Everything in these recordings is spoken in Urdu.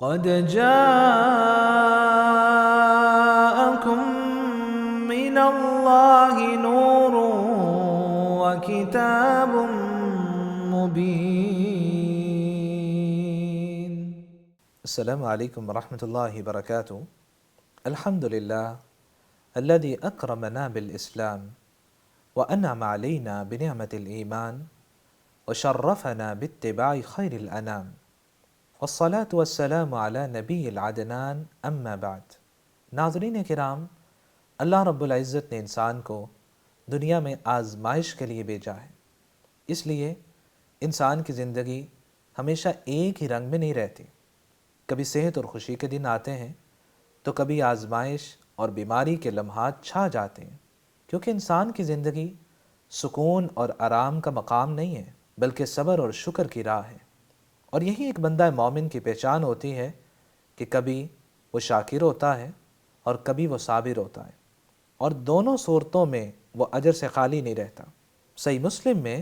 قد جاءكم من الله نور وكتاب مبين. السلام عليكم ورحمة الله وبركاته. الحمد لله الذي أكرمنا بالإسلام وأنعم علينا بنعمة الإيمان وشرفنا باتباع خير الأنام والصلاة والسلام على نبی العدنان اما بعد. ناظرین کرام، اللہ رب العزت نے انسان کو دنیا میں آزمائش کے لیے بھیجا ہے. اس لیے انسان کی زندگی ہمیشہ ایک ہی رنگ میں نہیں رہتی. کبھی صحت اور خوشی کے دن آتے ہیں تو کبھی آزمائش اور بیماری کے لمحات چھا جاتے ہیں، کیونکہ انسان کی زندگی سکون اور آرام کا مقام نہیں ہے بلکہ صبر اور شکر کی راہ ہے. اور یہی ایک بندہ مومن کی پہچان ہوتی ہے کہ کبھی وہ شاکر ہوتا ہے اور کبھی وہ صابر ہوتا ہے، اور دونوں صورتوں میں وہ اجر سے خالی نہیں رہتا. صحیح مسلم میں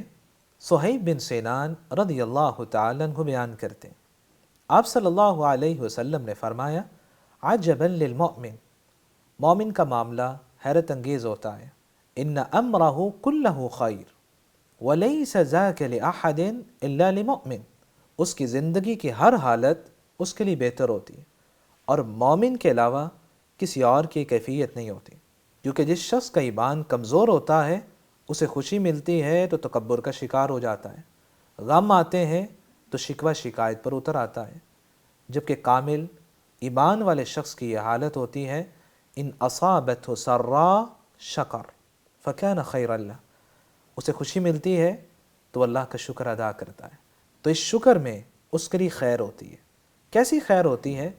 صہیب بن سینان رضی اللہ تعالیٰ عنہ بیان کرتے ہیں، آپ صلی اللہ علیہ وسلم نے فرمایا، عجبا للمؤمن، مومن کا معاملہ حیرت انگیز ہوتا ہے. ان امرہ کلہ خیر ولیس ذاک لأحد الا لمؤمن، اس کی زندگی کی ہر حالت اس کے لیے بہتر ہوتی ہے اور مومن کے علاوہ کسی اور کی کیفیت نہیں ہوتی. کیونکہ جس شخص کا ایمان کمزور ہوتا ہے اسے خوشی ملتی ہے تو تکبر کا شکار ہو جاتا ہے، غم آتے ہیں تو شکوہ شکایت پر اتر آتا ہے. جبکہ کامل ایمان والے شخص کی یہ حالت ہوتی ہے، ان اصابتہ سراء شکر فکان خیر اللہ، اسے خوشی ملتی ہے تو اللہ کا شکر ادا کرتا ہے، تو اس شکر میں اس کے لیے خیر ہوتی ہے. کیسی خیر ہوتی ہے؟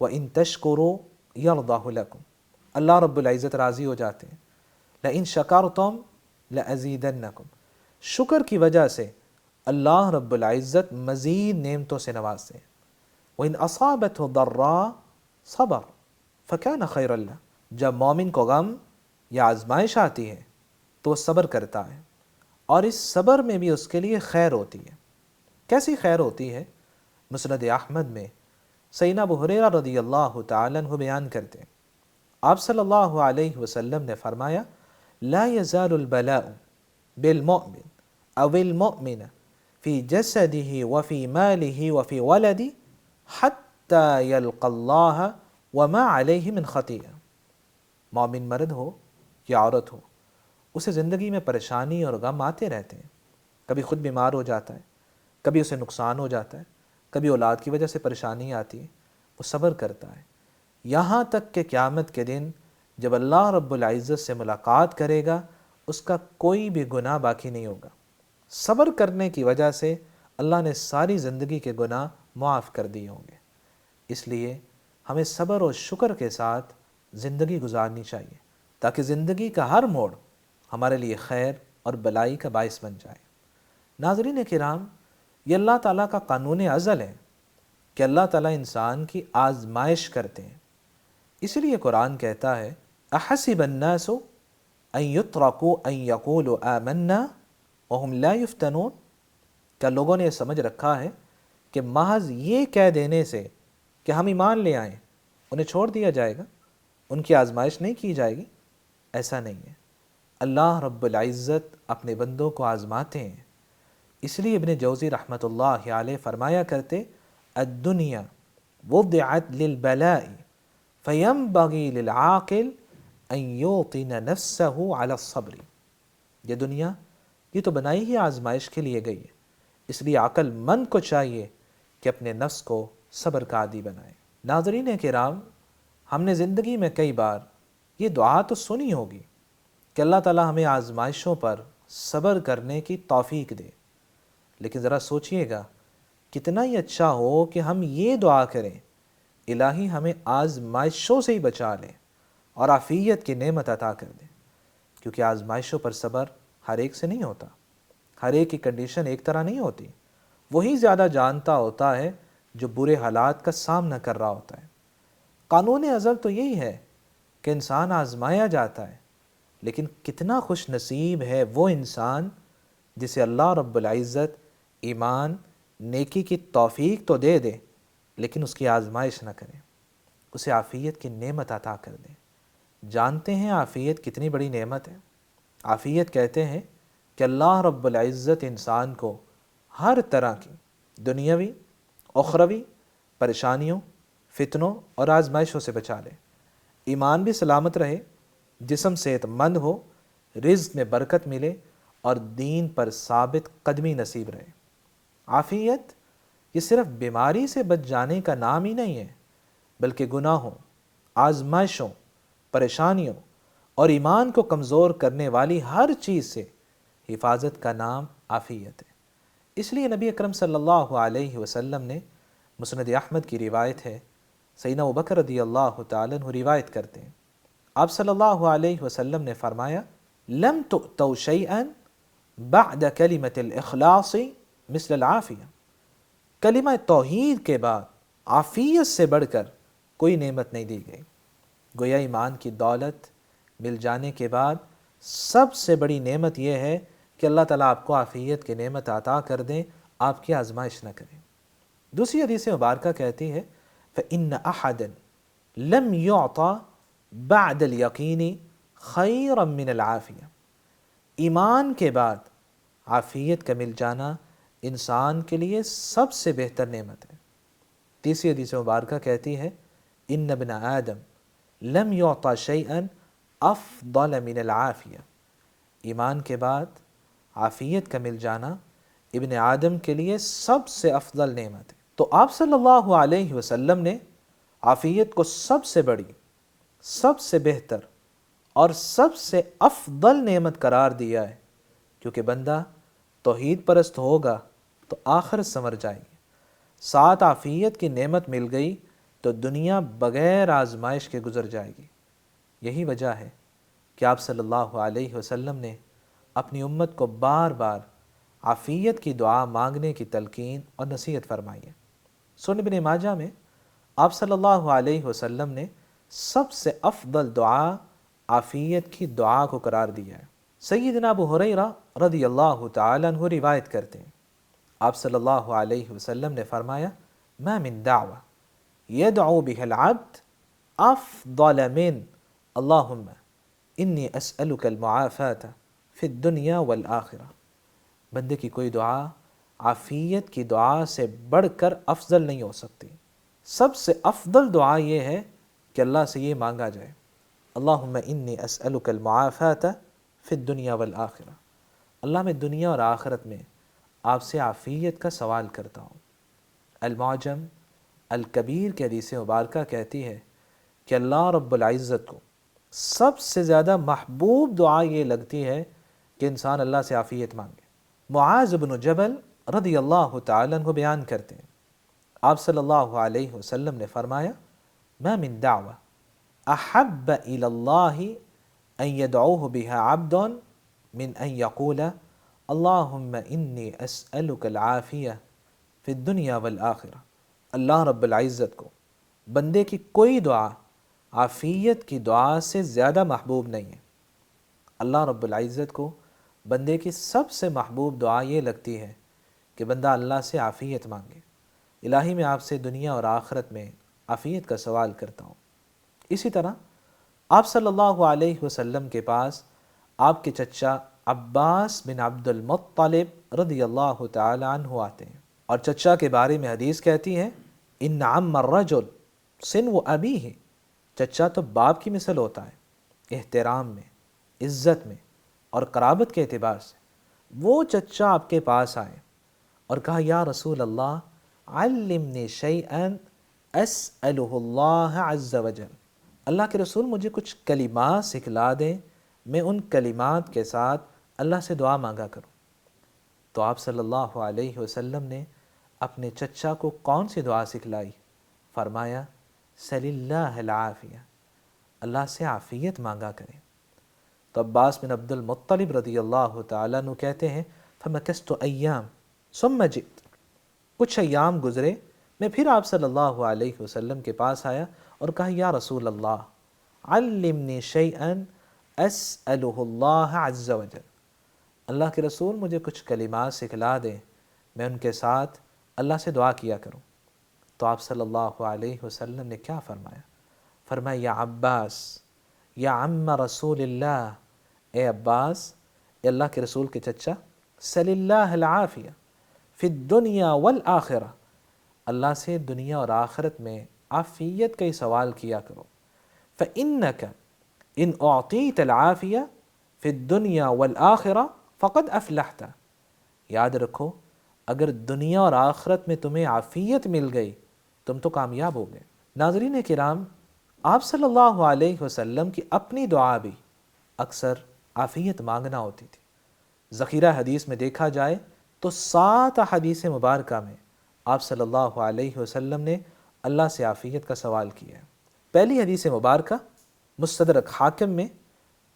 وَإِن تَشْكُرُوا يَرْضَهُ لَكُمْ، اللہ رب العزت راضی ہو جاتے ہیں. لَإِن شَكَرْتُمْ لَأَزِيدَنَّكُمْ، شکر کی وجہ سے اللہ رب العزت مزید نعمتوں سے نوازتے ہیں. وَإِن أَصَابَتْهُ ضَرَّاء صَبَرَ فَكَانَ خَيْرًا لَهُ، جب مومن کو غم یا آزمائش آتی ہے تو وہ صبر کرتا ہے، اور اس صبر میں بھی اس کے لیے خیر ہوتی ہے. کیسی خیر ہوتی ہے؟ مسند احمد میں سیدنا ابو ہریرہ رضی اللہ تعالیٰ عنہ بیان کرتے ہیں، آپ صلی اللہ علیہ وسلم نے فرمایا، لا يزال البلاء بالمؤمن او المؤمن في جسده وفي ماله وفي ولده حتى يلقى الله وما عليه من خطيئة. مومن مرد ہو یا عورت ہو، اسے زندگی میں پریشانی اور غم آتے رہتے ہیں. کبھی خود بیمار ہو جاتا ہے، کبھی اسے نقصان ہو جاتا ہے، کبھی اولاد کی وجہ سے پریشانی آتی ہے، وہ صبر کرتا ہے یہاں تک کہ قیامت کے دن جب اللہ رب العزت سے ملاقات کرے گا اس کا کوئی بھی گناہ باقی نہیں ہوگا. صبر کرنے کی وجہ سے اللہ نے ساری زندگی کے گناہ معاف کر دیے ہوں گے. اس لیے ہمیں صبر اور شکر کے ساتھ زندگی گزارنی چاہیے تاکہ زندگی کا ہر موڑ ہمارے لیے خیر اور بلائی کا باعث بن جائے. ناظرین کرام، یہ اللہ تعالیٰ کا قانون ازل ہے کہ اللہ تعالیٰ انسان کی آزمائش کرتے ہیں. اسی لیے قرآن کہتا ہے، احسب الناس ان یترکوا ان یقولوا آمنا وهم لا یفتنون، کیا لوگوں نے یہ سمجھ رکھا ہے کہ محض یہ کہہ دینے سے کہ ہم ایمان لے آئیں انہیں چھوڑ دیا جائے گا، ان کی آزمائش نہیں کی جائے گی؟ ایسا نہیں ہے. اللہ رب العزت اپنے بندوں کو آزماتے ہیں. اس لیے ابن جوزی رحمۃ اللہ علیہ فرمایا کرتے، الدنیا وضعت للبلاء فینبغی للعاقل ان یوطن نفسہ علی الصبر. یہ دنیا یہ تو بنائی ہی آزمائش کے لیے گئی ہے، اس لیے عقل مند کو چاہیے کہ اپنے نفس کو صبر کا عادی بنائے. ناظرین کرام، ہم نے زندگی میں کئی بار یہ دعا تو سنی ہوگی کہ اللہ تعالیٰ ہمیں آزمائشوں پر صبر کرنے کی توفیق دے، لیکن ذرا سوچئے گا کتنا ہی اچھا ہو کہ ہم یہ دعا کریں، الہی ہمیں آزمائشوں سے ہی بچا لے اور عافیت کی نعمت عطا کر دے. کیونکہ آزمائشوں پر صبر ہر ایک سے نہیں ہوتا، ہر ایک کی کنڈیشن ایک طرح نہیں ہوتی. وہی زیادہ جانتا ہوتا ہے جو برے حالات کا سامنا کر رہا ہوتا ہے. قانون ازل تو یہی ہے کہ انسان آزمایا جاتا ہے، لیکن کتنا خوش نصیب ہے وہ انسان جسے اللہ رب العزت ایمان نیکی کی توفیق تو دے دے لیکن اس کی آزمائش نہ کریں، اسے عافیت کی نعمت عطا کر دیں۔ جانتے ہیں عافیت کتنی بڑی نعمت ہے؟ عافیت کہتے ہیں کہ اللہ رب العزت انسان کو ہر طرح کی دنیاوی، اخروی پریشانیوں، فتنوں اور آزمائشوں سے بچا لے، ایمان بھی سلامت رہے، جسم صحت مند ہو، رزق میں برکت ملے اور دین پر ثابت قدمی نصیب رہے۔ عافیت یہ صرف بیماری سے بچ جانے کا نام ہی نہیں ہے، بلکہ گناہوں، آزمائشوں، پریشانیوں اور ایمان کو کمزور کرنے والی ہر چیز سے حفاظت کا نام عافیت ہے۔ اس لیے نبی اکرم صلی اللہ علیہ وسلم نے، مسند احمد کی روایت ہے، سیدنا ابوبکر رضی اللہ تعالیٰ عنہ روایت کرتے ہیں، آپ صلی اللہ علیہ وسلم نے فرمایا، لم تؤتوا شیئا بعد کلمۃ الاخلاص مثل العافیہ، کلمہ توحید کے بعد عافیت سے بڑھ کر کوئی نعمت نہیں دی گئی۔ گویا ایمان کی دولت مل جانے کے بعد سب سے بڑی نعمت یہ ہے کہ اللہ تعالیٰ آپ کو عافیت کی نعمت عطا کر دیں، آپ کی آزمائش نہ کریں۔ دوسری حدیث مبارکہ کہتی ہے فَإِنَّ أَحَدًا لَمْ يُعْطَ بَعْدَ الْيَقِينِ خَيْرًا مِّنَ الْعَافِيَةِ، ایمان کے بعد عافیت کا مل جانا انسان کے لیے سب سے بہتر نعمت ہے۔ تیسری حدیث مبارکہ کہتی ہے ان ابن آدم لم یعطى شیئا افضل من العافیہ، ایمان کے بعد عافیت کا مل جانا ابن آدم کے لیے سب سے افضل نعمت ہے۔ تو آپ صلی اللہ علیہ وسلم نے عافیت کو سب سے بڑی، سب سے بہتر اور سب سے افضل نعمت قرار دیا ہے، کیونکہ بندہ توحید پرست ہوگا تو آخرت سنور جائے گی۔ ساتھ عافیت کی نعمت مل گئی تو دنیا بغیر آزمائش کے گزر جائے گی۔ یہی وجہ ہے کہ آپ صلی اللہ علیہ وسلم نے اپنی امت کو بار بار عافیت کی دعا مانگنے کی تلقین اور نصیحت فرمائی ہے۔ سنن ابن ماجہ میں آپ صلی اللہ علیہ وسلم نے سب سے افضل دعا عافیت کی دعا کو قرار دیا ہے۔ سیدنا ابو ہریرہ رضی اللہ تعالیٰ عنہ روایت کرتے ہیں، آپ صلی اللہ علیہ وسلم نے فرمایا ما من دعوة يدعو بها العبد افضل من اللہم انی اسألک المعافاة فی الدنیا والآخرہ، بندے کی کوئی دعا عافیت کی دعا سے بڑھ کر افضل نہیں ہو سکتی۔ سب سے افضل دعا یہ ہے کہ اللہ سے یہ مانگا جائے اللہم انی اسألک المعافاة فی الدنیا والآخرہ، اللہ میں دنیا اور آخرت میں آپ سے عافیت کا سوال کرتا ہوں۔ المعجم الکبیر کی حدیث مبارکہ کہتی ہے کہ اللہ رب العزت کو سب سے زیادہ محبوب دعا یہ لگتی ہے کہ انسان اللہ سے عافیت مانگے۔ معاذ بن جبل رضی اللہ تعالیٰ عنہ بیان کرتے ہیں، آپ صلی اللہ علیہ وسلم نے فرمایا ما من دعوة احب الى اللہ ان يدعوه بها عبد من ان يقول اللہم انی اسألک العافیہ فی الدنیا والآخرہ، اللہ رب العزت کو بندے کی کوئی دعا عافیت کی دعا سے زیادہ محبوب نہیں ہے۔ اللہ رب العزت کو بندے کی سب سے محبوب دعا یہ لگتی ہے کہ بندہ اللہ سے عافیت مانگے، الہی میں آپ سے دنیا اور آخرت میں عافیت کا سوال کرتا ہوں۔ اسی طرح آپ صلی اللہ علیہ وسلم کے پاس آپ کے چچا عباس بن عبد المطلب رضی اللہ تعالی عنہ آتے ہیں، اور چچا کے بارے میں حدیث کہتی ہے ان عم الرجل سنو ابیہ، چچا تو باپ کی مثل ہوتا ہے احترام میں، عزت میں اور قرابت کے اعتبار سے۔ وہ چچا آپ کے پاس آئے اور کہا یا رسول اللہ علمنی شیئا اسألہ اللہ عز وجل، اللہ کے رسول مجھے کچھ کلمات سکھلا دیں، میں ان کلمات کے ساتھ اللہ سے دعا مانگا کروں۔ تو آپ صلی اللہ علیہ وسلم نے اپنے چچا کو کون سی دعا سکھلائی؟ فرمایا سل اللہ العافیہ، اللہ سے عافیت مانگا کریں۔ تو عباس بن عبد المطلب رضی اللہ تعالیٰ عنہ کہتے ہیں فمکثت ایام ثم جئت، کچھ ایام گزرے، میں پھر آپ صلی اللہ علیہ وسلم کے پاس آیا اور کہا یا رسول اللہ علمنی شیئا اسألہ اللہ عز وجل، اللہ کے رسول مجھے کچھ کلمات سکھلا دیں، میں ان کے ساتھ اللہ سے دعا کیا کروں۔ تو آپ صلی اللہ علیہ وسلم نے کیا فرمایا؟ فرمایا یا عباس یا عم رسول اللہ، اے عباس، اے اللہ کے رسول کے چچا، سل اللہ العافیہ فی الدنیا والآخرہ، اللہ سے دنیا اور آخرت میں عافیت کا ہی سوال کیا کرو۔ فَإِنَّكَ إِنْ أُعْطِيتَ الْعَافِيَةَ فِي الدُّنْيَا وَالْآخِرَةِ فَقَدْ أَفْلَحْتَ، یاد رکھو اگر دنیا اور آخرت میں تمہیں عافیت مل گئی تم تو کامیاب ہو گئے۔ ناظرین کرام، آپ صلی اللہ علیہ وسلم کی اپنی دعا بھی اکثر عافیت مانگنا ہوتی تھی۔ ذخیرہ حدیث میں دیکھا جائے تو 7 حدیث مبارکہ میں آپ صلی اللہ علیہ وسلم نے اللہ سے عافیت کا سوال کیا ہے۔ پہلی حدیث مبارکہ مستدرک حاکم میں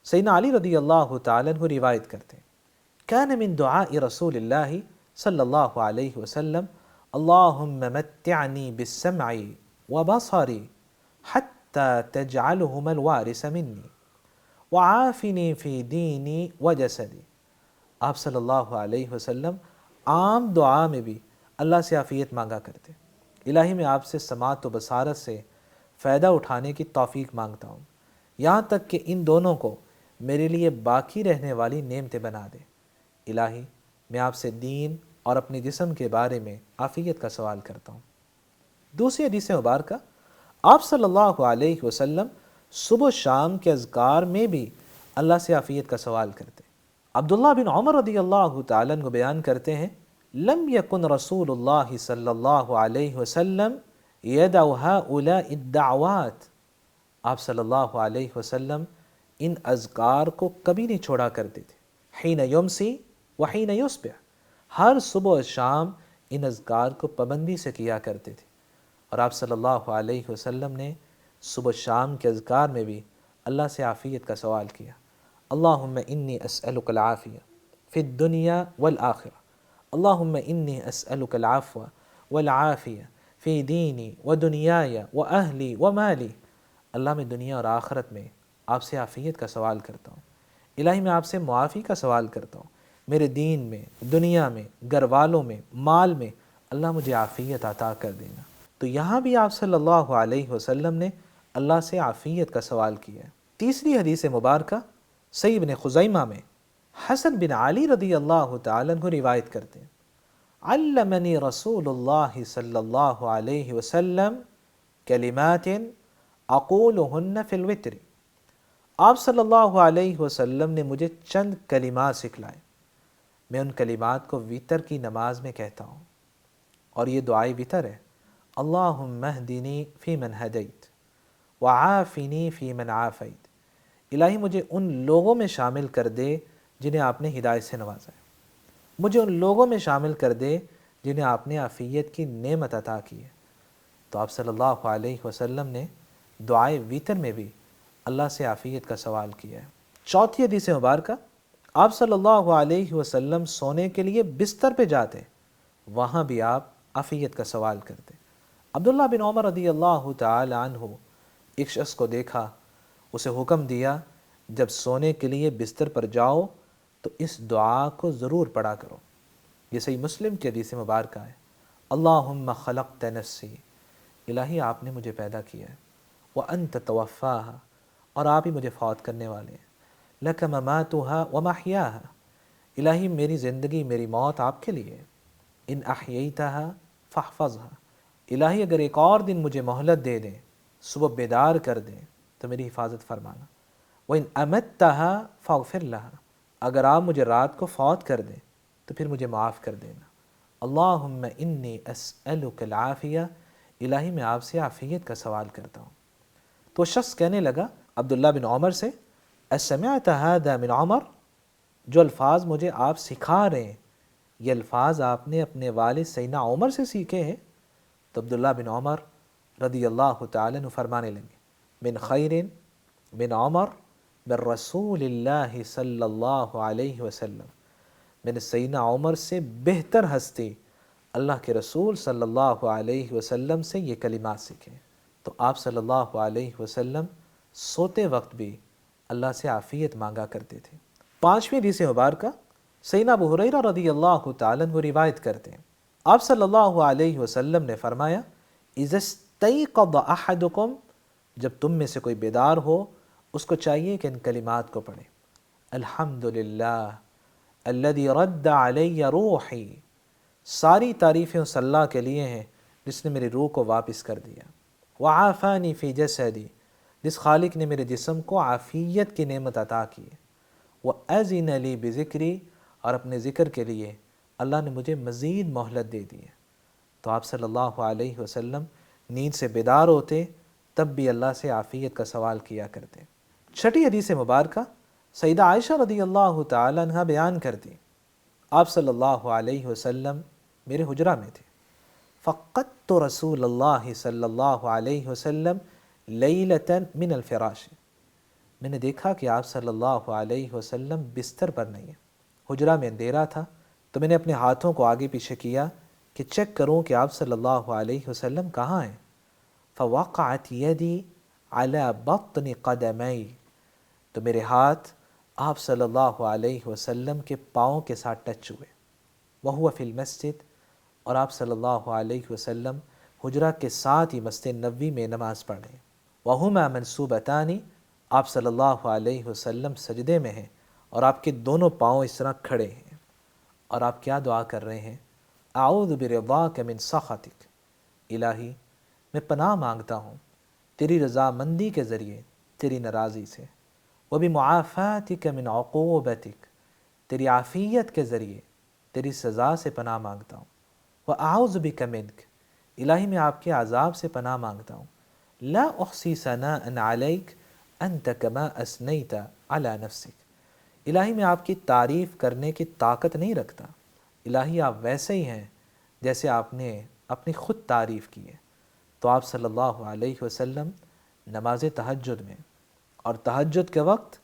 سیدنا علی رضی اللہ تعالیٰ عنہ روایت کرتے ہیں، کان من دعاء رسول اللہ صلی اللہ علیہ وسلم اللہم متعنی بالسمع وبصری حتی تجعلہم الوارث منی وعافنی فی دینی وجسدی۔ آپ صلی اللہ علیہ وسلم عام دعا میں بھی اللہ سے عافیت مانگا کرتے، الہی میں آپ سے سماعت و بصارت سے فائدہ اٹھانے کی توفیق مانگتا ہوں، یہاں تک کہ ان دونوں کو میرے لیے باقی رہنے والی نعمتیں بنا دے۔ الہی میں آپ سے دین اور اپنے جسم کے بارے میں عافیت کا سوال کرتا ہوں۔ دوسری حدیث مبارکہ آپ صلی اللہ علیہ وسلم صبح و شام کے اذکار میں بھی اللہ سے عافیت کا سوال کرتے۔ عبداللہ بن عمر رضی اللہ تعالیٰ عنہ بیان کرتے ہیں، لم یکن رسول اللہ صلی اللہ علیہ وسلم یدع ہؤلاء الدعوات، آپ صلی اللہ علیہ وسلم ان اذکار کو کبھی نہیں چھوڑا کرتے تھے، حین یمسی وحین یصبح، ہر صبح و شام ان اذکار کو پابندی سے کیا کرتے تھے۔ اور آپ صلی اللہ علیہ وسلم نے صبح و شام کے اذکار میں بھی اللہ سے عافیت کا سوال کیا، اللہم انی اسألک العافیہ فی الدنیا والآخرہ، اللہم انی اسألک العفو والعافیہ فی دینی ودنیای واہلی ومالی، اللہ میں دنیا اور آخرت میں آپ سے عافیت کا سوال کرتا ہوں، الہی میں آپ سے معافی کا سوال کرتا ہوں، میرے دین میں، دنیا میں، گھر والوں میں، مال میں، اللہ مجھے عافیت عطا کر دینا۔ تو یہاں بھی آپ صلی اللہ علیہ وسلم نے اللہ سے عافیت کا سوال کیا ہے۔ تیسری حدیث مبارکہ صحیح ابن خزیمہ میں حسن بن علی رضی اللہ تعالیٰ عنہ روایت کرتے ہیں، علمنی رسول اللہ صلی اللہ علیہ وسلم کلمات اقولہن فی الوتر، آپ صلی اللہ علیہ وسلم نے مجھے چند کلمات سکھلائے، میں ان کلمات کو وتر کی نماز میں کہتا ہوں، اور یہ دعائے وتر ہے، اللہم اہدنی فی من ہدیت وعافنی فی من عافیت، الہی مجھے ان لوگوں میں شامل کر دے جنہیں آپ نے ہدایت سے نوازا ہے، مجھے ان لوگوں میں شامل کر دے جنہیں آپ نے عافیت کی نعمت عطا کی ہے۔ تو آپ صلی اللہ علیہ وسلم نے دعائے وتر میں بھی اللہ سے عافیت کا سوال کیا ہے۔ چوتھی حدیث مبارکہ آپ صلی اللہ علیہ وسلم سونے کے لیے بستر پہ جاتے، وہاں بھی آپ عافیت کا سوال کرتے۔ عبداللہ بن عمر رضی اللہ تعالی عنہ ایک شخص کو دیکھا، اسے حکم دیا جب سونے کے لیے بستر پر جاؤ تو اس دعا کو ضرور پڑھا کرو۔ یہ صحیح مسلم کی حدیث مبارکہ ہے، اللہم خلقت نفسی، الہی آپ نے مجھے پیدا کیا ہے، وانت توفاہا، اور آپ ہی مجھے فوت کرنے والے ہیں، لک مماتہا ومحیاہا، الہی میری زندگی میری موت آپ کے لیے ہے، ان احییتہا فاحفظہا، الہی اگر ایک اور دن مجھے مہلت دے دیں، صبح بیدار کر دیں تو میری حفاظت فرمانا، وَإِنْ أَمَتَّهَا فَاغْفِرْ لَهَا، اگر آپ مجھے رات کو فوت کر دیں تو پھر مجھے معاف کر دینا، اللہم انی اسألک العافیہ، الہی میں آپ سے عافیت کا سوال کرتا ہوں۔ تو شخص کہنے لگا عبداللہ بن عمر سے، اسمعت هذا من عمر، جو الفاظ مجھے آپ سکھا رہے ہیں یہ الفاظ آپ نے اپنے والد سیدنا عمر سے سیکھے ہیں؟ تو عبداللہ بن عمر رضی اللہ تعالیٰ عنہ فرمانے لگے، من خیر من عمر من رسول اللہ صلی اللہ علیہ وسلم، میں نے سیدنا عمر سے بہتر ہستی اللہ کے رسول صلی اللہ علیہ وسلم سے یہ کلمات سیکھے۔ تو آپ صلی اللہ علیہ وسلم سوتے وقت بھی اللہ سے عافیت مانگا کرتے تھے۔ پانچویں حدیث مبارکہ سیدنا ابو ہریرہ رضی اللہ تعالیٰ عنہ روایت کرتے ہیں، آپ صلی اللہ علیہ وسلم نے فرمایا، اذا استيقظ احدکم، جب تم میں سے کوئی بیدار ہو اس کو چاہیے کہ ان کلمات کو پڑھے، الحمدللہ الذی رد علی روحی، ساری تعریفیں اس اللہ کے لیے ہیں جس نے میری روح کو واپس کر دیا، وعافانی فی جسدی، جس خالق نے میرے جسم کو عافیت کی نعمت عطا کی ہے، وَأَذِنَ لِي بِذِكْرِي، اور اپنے ذکر کے لیے اللہ نے مجھے مزید مہلت دے دی ہے۔ تو آپ صلی اللہ علیہ وسلم نیند سے بیدار ہوتے تب بھی اللہ سے عافیت کا سوال کیا کرتے۔ چھٹی حدیث مبارکہ سیدہ عائشہ رضی اللہ تعالی عنہ بیان کرتی، آپ صلی اللہ علیہ وسلم میرے حجرہ میں تھے، فقدت رسول اللہ صلی اللہ علیہ وسلم لیلۃ من الفراش، میں نے دیکھا کہ آپ صلی اللہ علیہ وسلم بستر پر نہیں ہیں، حجرہ میں اندھیرا تھا، تو میں نے اپنے ہاتھوں کو آگے پیچھے کیا کہ چیک کروں کہ آپ صلی اللہ علیہ وسلم کہاں ہیں، فوقعت یدی علی بطن قدمی، تو میرے ہاتھ آپ صلی اللہ علیہ وسلم کے پاؤں کے ساتھ ٹچ ہوئے، وہو فی المسجد، اور آپ صلی اللہ علیہ وسلم حجرہ کے ساتھ ہی مسجد نبوی میں نماز پڑھ رہے ہیں، وہما منصوبتان، آپ صلی اللہ علیہ وسلم سجدے میں ہیں اور آپ کے دونوں پاؤں اس طرح کھڑے ہیں، اور آپ کیا دعا کر رہے ہیں، اعوذ برضاک من سخطک، الہی میں پناہ مانگتا ہوں تیری رضامندی کے ذریعے تیری ناراضی سے، وبمعافاتک من عقوبتک، تیری عافیت کے ذریعے تیری سزا سے پناہ مانگتا ہوں، واعوذ بک منک، الہی میں آپ کے عذاب سے پناہ مانگتا ہوں، لا احصی ثناء علیک انت کما اثنیت علی نفسک، الہی میں آپ کی تعریف کرنے کی طاقت نہیں رکھتا، الہی آپ ویسے ہی ہیں جیسے آپ نے اپنی خود تعریف کی ہے۔ تو آپ صلی اللہ علیہ وسلم نماز تہجد میں اور تہجد کے وقت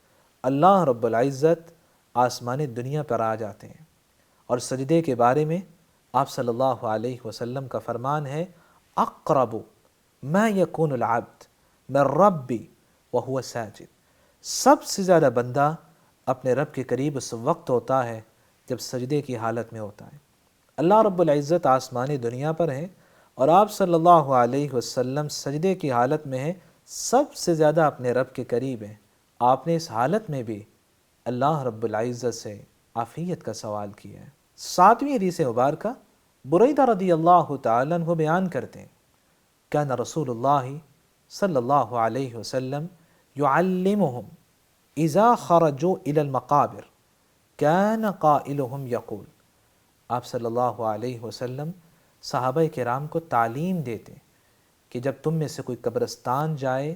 اللہ رب العزت آسمان دنیا پر آ جاتے ہیں، اور سجدے کے بارے میں آپ صلی اللہ علیہ وسلم کا فرمان ہے، اقرب ما یکون العبد من ربی وہو ساجد، سب سے زیادہ بندہ اپنے رب کے قریب اس وقت ہوتا ہے جب سجدے کی حالت میں ہوتا ہے۔ اللہ رب العزت آسمان دنیا پر ہیں اور آپ صلی اللہ علیہ وسلم سجدے کی حالت میں ہیں، سب سے زیادہ اپنے رب کے قریب ہیں، آپ نے اس حالت میں بھی اللہ رب العزت سے عافیت کا سوال کیا ہے۔ ساتویں حدیث مبارکہ بریدہ رضی اللہ تعالی عنہ بیان کرتے ہیں، کان رسول اللہ صلی اللہ علیہ وسلم یعلمہم اذا خرجوا الی المقابر کان قائلہم یقول، آپ صلی اللہ علیہ وسلم صحابہ کرام کو تعلیم دیتے کہ جب تم میں سے کوئی قبرستان جائے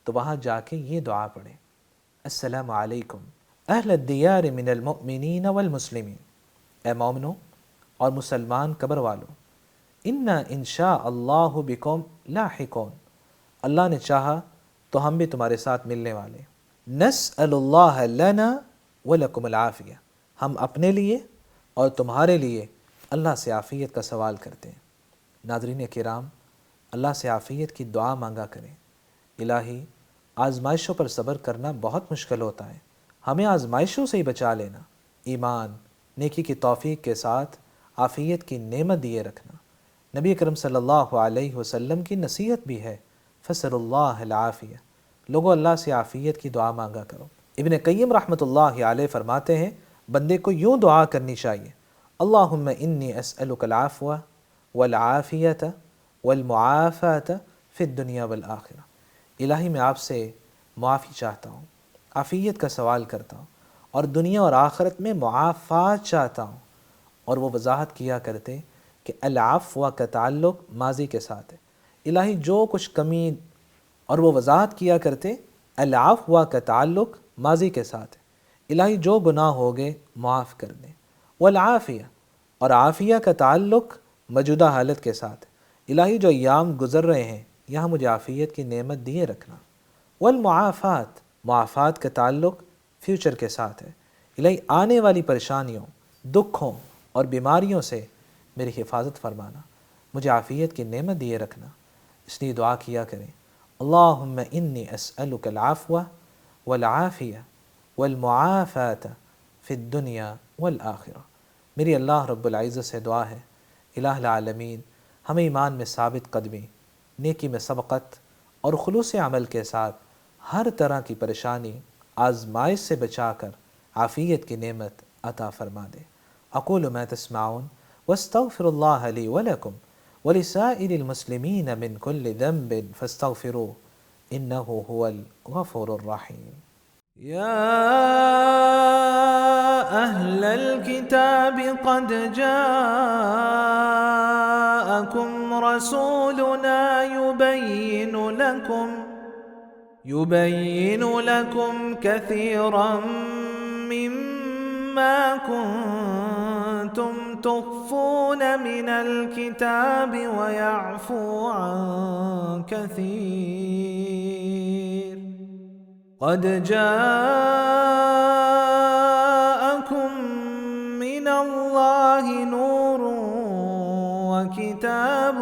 تو وہاں جا کے یہ دعا پڑھے، السلام علیکم اہل الدیار من المؤمنین والمسلمین، اے مومنوں اور مسلمان قبر والوں، انا انشاء اللہ بکم لاحقون، اللہ نے چاہا تو ہم بھی تمہارے ساتھ ملنے والے، نسأل اللہ لنا ولکم العافیہ، ہم اپنے لیے اور تمہارے لیے اللہ سے عافیت کا سوال کرتے ہیں۔ ناظرین کرام، اللہ سے عافیت کی دعا مانگا کریں، الہی آزمائشوں پر صبر کرنا بہت مشکل ہوتا ہے، ہمیں آزمائشوں سے ہی بچا لینا، ایمان نیکی کی توفیق کے ساتھ عافیت کی نعمت دیے رکھنا۔ نبی اکرم صلی اللہ علیہ وسلم کی نصیحت بھی ہے، فسر اللہ العافیہ، لوگوں اللہ سے عافیت کی دعا مانگا کرو۔ ابن قیم رحمۃ اللہ علیہ فرماتے ہیں بندے کو یوں دعا کرنی چاہیے، اللہم انی اسألک العفو والعافیت والمعافات فی الدنیا والآخرہ، الہی میں آپ سے معافی چاہتا ہوں، عافیت کا سوال کرتا ہوں، اور دنیا اور آخرت میں معافات چاہتا ہوں۔ اور وہ وضاحت کیا کرتے کہ العفو کا تعلق ماضی کے ساتھ ہے، الہی جو کچھ کمی، اور وہ وضاحت کیا کرتے العفو کا تعلق ماضی کے ساتھ ہے، الہی جو گناہ ہو گئے معاف کر دیں، والعافیہ، اور عافیہ کا تعلق موجودہ حالت کے ساتھ ہے، الہی جو ایام گزر رہے ہیں یہاں مجھے عافیت کی نعمت دیے رکھنا، والمعافات، معافات کا تعلق فیوچر کے ساتھ ہے، الہی آنے والی پریشانیوں، دکھوں اور بیماریوں سے میری حفاظت فرمانا، مجھے عافیت کی نعمت دیے رکھنا۔ اس لیے دعا کیا کریں، اللہم انی اسألک العفو والعافیہ والمعافات فی الدنیا والآخرہ، میری اللہ رب العزت سے دعا ہے، الہ العالمین ہمیں ایمان میں ثابت قدمی، نیکی میں سبقت اور خلوص عمل کے ساتھ ہر طرح کی پریشانی آزمائش سے بچا کر عافیت کی نعمت عطا فرما دے۔ اقول ما تسمعون واستغفر اللہ لی ولکم ولسائر المسلمین من کل ذنب فاستغفروه انه هو الغفور الرحیم۔ يا أهل الكتاب قد جاءكم رسولنا يبين لكم كثيرا مما كنتم تخفون من الكتاب ويعفو عن كثير قد جاءكم من الله نور وكتاب